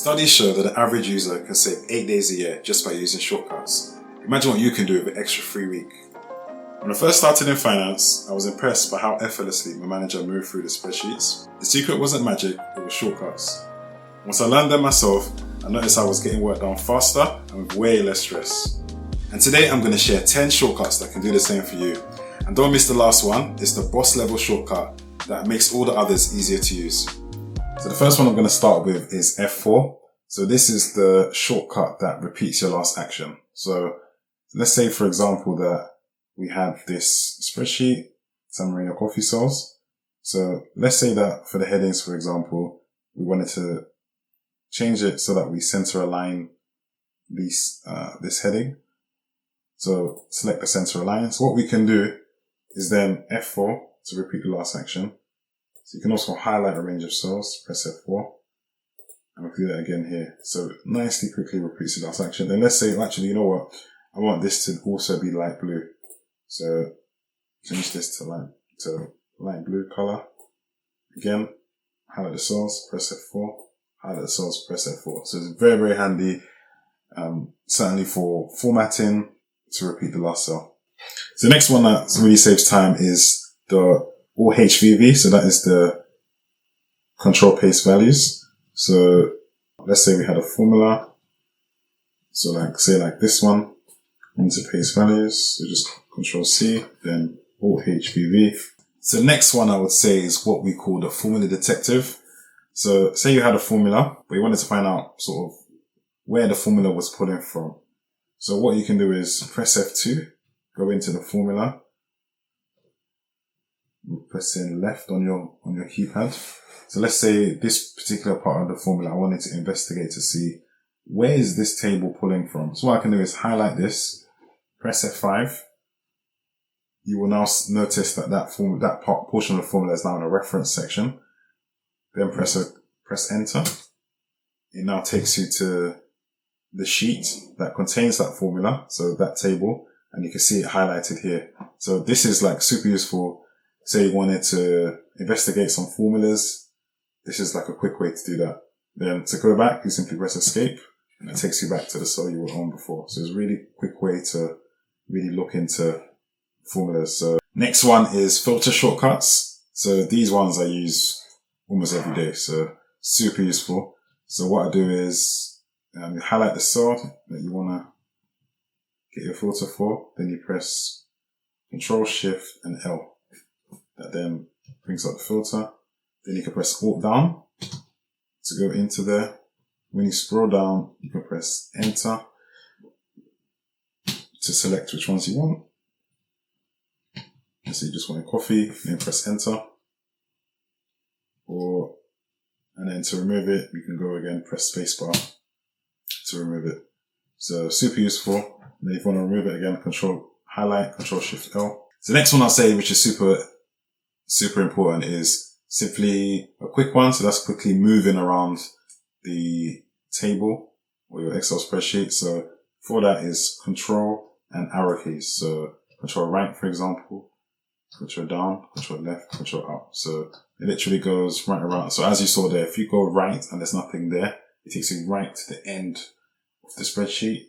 Studies show that the average user can save 8 days a year just by using shortcuts. Imagine what you can do with an extra free week. When I first started in finance, I was impressed by how effortlessly my manager moved through the spreadsheets. The secret wasn't magic, it was shortcuts. Once I learned them myself, I noticed I was getting work done faster and with way less stress. And today I'm going to share 10 shortcuts that can do the same for you. And don't miss the last one, it's the boss level shortcut that makes all the others easier to use. So the first one I'm going to start with is F4. So this is the shortcut that repeats your last action. So let's say, for example, that we have this spreadsheet, San Marino coffee sales. So let's say that for the headings, for example, we wanted to change it so that we center align this heading. So select the center align. So what we can do is then F4 to repeat the last action. So you can also highlight a range of cells, press F4, and we'll do that again here. So nicely, quickly repeats the last action. Then let's say, actually, you know what? I want this to also be light blue. So change this to light blue color. Again, highlight the cells, press F4, highlight the cells, press F4. So it's very, very handy, certainly for formatting to repeat the last cell. So the next one that really saves time is the or HVV, so that is the control paste values. So let's say we had a formula. So like this one, into paste values. So just control C, then Alt HVV. So the next one I would say is what we call the formula detective. So say you had a formula, but you wanted to find out sort of where the formula was pulling from. So what you can do is press F2, go into the formula, press in left on your keypad. So let's say this particular part of the formula I wanted to investigate to see where is this table pulling from. So what I can do is highlight this, press F5. You will now notice that portion of the formula is now in a reference section. Then press enter. It now takes you to the sheet that contains that formula, so that table, and you can see it highlighted here. So this is like super useful. Say you wanted to investigate some formulas. This is like a quick way to do that. Then to go back, you simply press escape and it takes you back to the cell you were on before. So it's a really quick way to really look into formulas. So next one is filter shortcuts. So these ones I use almost every day. So super useful. So what I do is you highlight the cell that you want to get your filter for. Then you press Control Shift and L. That then brings up the filter. Then you can press Alt down to go into there. When you scroll down, you can press Enter to select which ones you want. So you just want a coffee, then press Enter. And then to remove it, you can go again, press Spacebar to remove it. So super useful. Then if you want to remove it again, Highlight, Control Shift L. So the next one I'll say, which is super important, is simply a quick one. So that's quickly moving around the table or your Excel spreadsheet. So for that is Control and arrow keys. So Control right, for example, Control down, Control left, Control up. So it literally goes right around. So as you saw there, if you go right and there's nothing there, it takes you right to the end of the spreadsheet.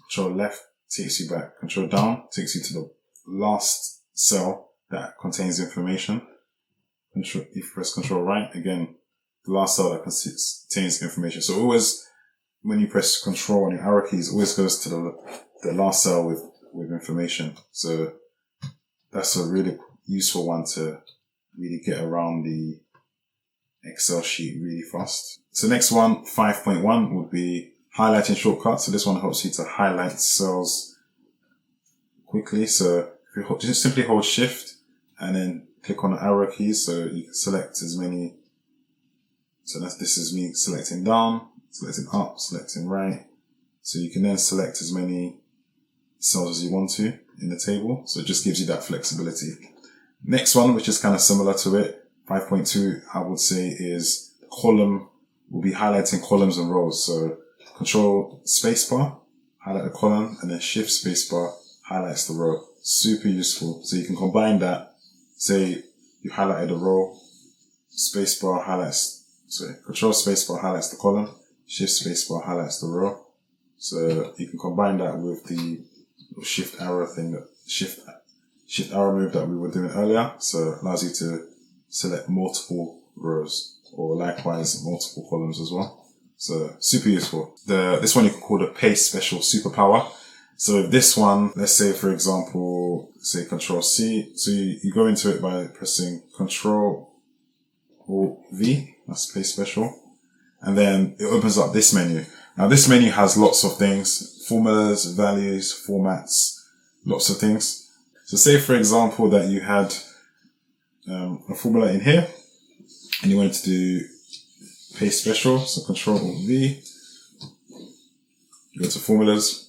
Control left takes you back. Control down takes you to the last cell that contains information. If you press Control right, again, the last cell that contains information. So always, when you press Control on your arrow keys, always goes to the last cell with information. So that's a really useful one to really get around the Excel sheet really fast. So next one, 5.1, would be highlighting shortcuts. So this one helps you to highlight cells quickly. So if you just simply hold Shift and then click on the arrow keys, so you can select as many. So this is me selecting down, selecting up, selecting right. So you can then select as many cells as you want to in the table. So it just gives you that flexibility. Next one, which is kind of similar to it, 5.2, I would say, is column. We'll be highlighting columns and rows. So Control Spacebar, highlight the column, and then Shift Spacebar highlights the row. Super useful. So you can combine that. Say you highlighted a row, Spacebar highlights, Control Spacebar highlights the column, shift spacebar highlights the row. So you can combine that with the shift arrow thing, that shift arrow move that we were doing earlier. So it allows you to select multiple rows, or likewise multiple columns as well. So super useful. This one you can call the paste special superpower. So if this one, let's say for example, say Control C. So you go into it by pressing Control or V, that's paste special. And then it opens up this menu. Now this menu has lots of things, formulas, values, formats, lots of things. So say for example that you had a formula in here and you wanted to do paste special. So Control or V, go to formulas.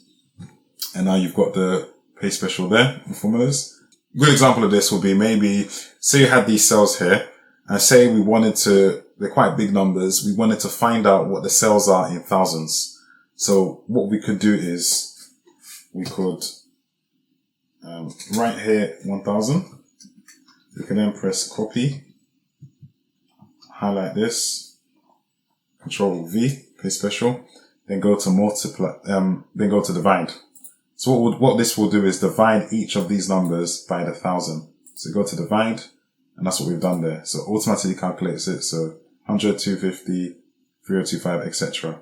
And now you've got the paste special there, the formulas. A good example of this will be maybe, say you had these cells here, and say we wanted to, they're quite big numbers, we wanted to find out what the cells are in thousands. So what we could do is, we could write here 1000. We can then press copy, highlight this, Control V, paste special, then go to multiply, then go to divide. So what this will do is divide each of these numbers by the 1000. So go to divide, and that's what we've done there. So automatically calculates it. So 100, 250, 3025, etc.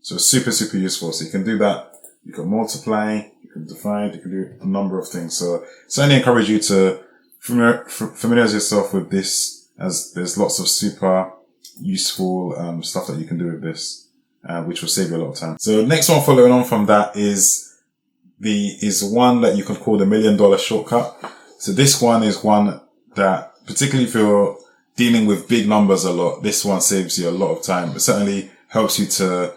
So it's super, super useful. So you can do that. You can multiply, you can divide, you can do a number of things. So certainly encourage you to familiarize yourself with this, as there's lots of super useful stuff that you can do with this, which will save you a lot of time. So next one following on from that is one that you can call the $1 million shortcut. So this one is one that, particularly if you're dealing with big numbers a lot, this one saves you a lot of time. It certainly helps you to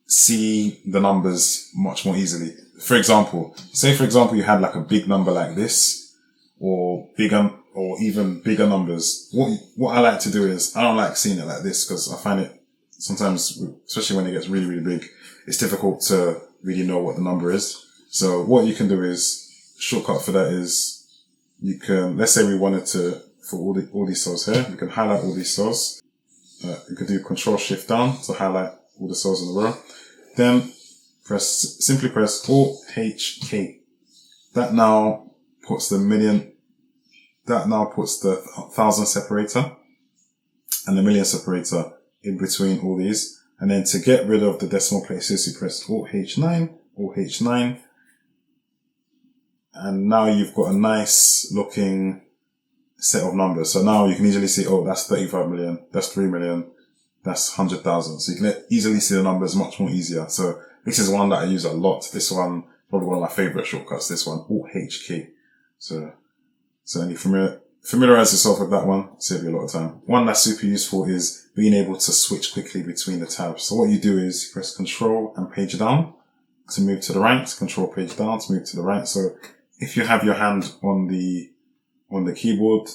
see the numbers much more easily. For example, say for example you had like a big number like this, or bigger, or even bigger numbers. What I like to do is, I don't like seeing it like this because I find it sometimes, especially when it gets really, really big, it's difficult to really know what the number is. So what you can do is, shortcut for that is, you can, let's say we wanted to, for all these cells here, you can highlight all these cells. You could do Control Shift down to highlight all the cells in the row. Then simply press Alt-H-K. That now puts the 1000 separator and the million separator in between all these. And then to get rid of the decimal places, you press Alt-H9, Alt-H9. And now you've got a nice looking set of numbers. So now you can easily see, oh, that's 35 million, that's 3 million, that's 100,000. So you can easily see the numbers much more easier. So this is one that I use a lot. This one, probably one of my favorite shortcuts, this one, Alt-HK. So certainly familiarize yourself with that one, save you a lot of time. One that's super useful is being able to switch quickly between the tabs. So what you do is you press Control and page down to move to the right, Control page down to move to the right. So if you have your hand on the keyboard,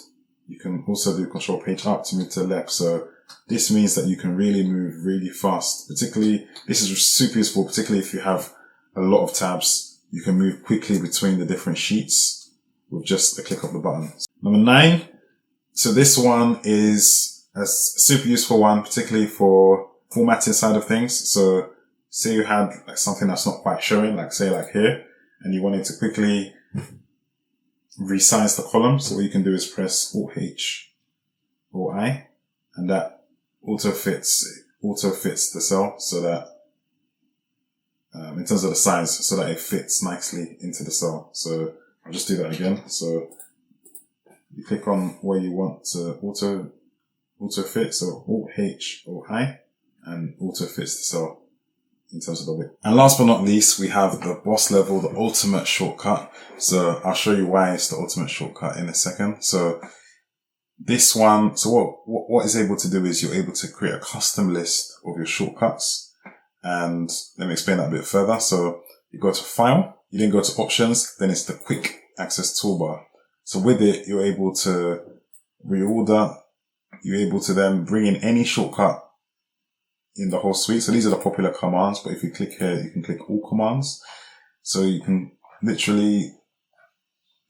you can also do Control page up to move to the left. So this means that you can really move really fast. Particularly, this is super useful, particularly if you have a lot of tabs. You can move quickly between the different sheets with just a click of the button. Number 9. So this one is a super useful one, particularly for formatting side of things. So say you had like something that's not quite showing, like say like here, and you wanted to quickly resize the column. So what you can do is press Alt-H or I, and that auto fits the cell so that in terms of the size, so that it fits nicely into the cell. So I'll just do that again. So you click on where you want to auto fit. So Alt-H or I, and auto fits the cell in terms of the width. And last but not least, we have the boss level, the ultimate shortcut. So I'll show you why it's the ultimate shortcut in a second. So this one, so what it's able to do is you're able to create a custom list of your shortcuts. And let me explain that a bit further. So you go to File, you then go to Options, then it's the Quick Access Toolbar. So with it, you're able to reorder, you're able to then bring in any shortcut in the whole suite. So these are the popular commands, but if you click here, you can click all commands. So you can literally,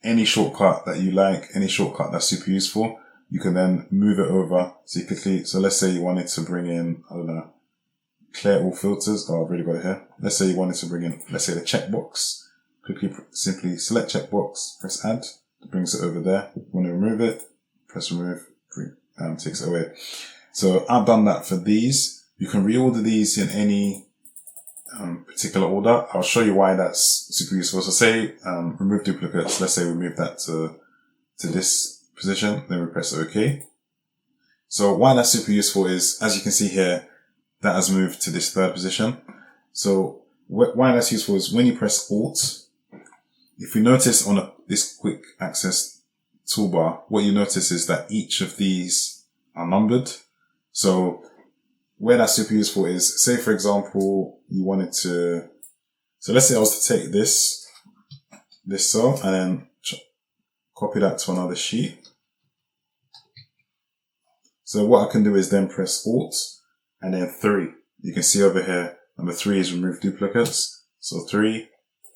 any shortcut that you like, any shortcut that's super useful, you can then move it over. So you quickly, so let's say you wanted to bring in, I don't know, clear all filters. Oh, I've already got it here. Let's say you wanted to bring in, let's say the checkbox. Quickly, simply select checkbox, press add. It brings it over there. You want to remove it, press remove, takes it away. So I've done that for these. You can reorder these in any particular order. I'll show you why that's super useful. So say remove duplicates. Let's say we move that to this position. Then we press OK. So why that's super useful is, as you can see here, that has moved to this third position. So why that's useful is when you press Alt, if you notice on this quick access toolbar, what you notice is that each of these are numbered. So where that's super useful is, say for example, you wanted to, so let's say I was to take this cell and then copy that to another sheet. So what I can do is then press Alt and then 3. You can see over here, number 3 is remove duplicates. So 3,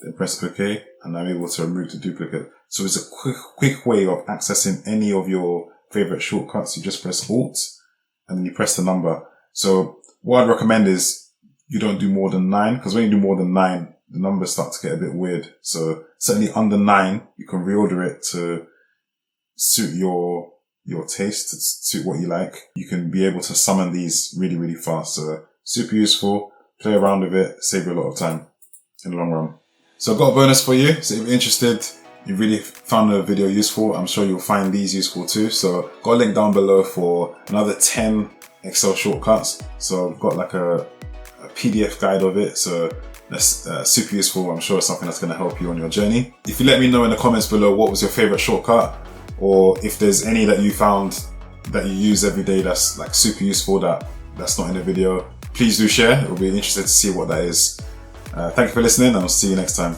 then press OK, and I'm able to remove the duplicate. So it's a quick way of accessing any of your favorite shortcuts. You just press Alt and then you press the number. So what I'd recommend is you don't do more than 9, because when you do more than 9, the numbers start to get a bit weird. So certainly under 9, you can reorder it to suit your taste, to suit what you like. You can be able to summon these really, really fast. So super useful. Play around with it, save you a lot of time in the long run. So I've got a bonus for you. So if you're interested, you really found the video useful, I'm sure you'll find these useful too. So got a link down below for another 10 Excel shortcuts. So I've got like a PDF guide of it. So that's super useful. I'm sure it's something that's going to help you on your journey. If you let me know in the comments below what was your favorite shortcut, or if there's any that you found that you use every day that's like super useful that's not in the video, please do share. It will be interesting to see what that is. Thank you for listening, and I'll see you next time.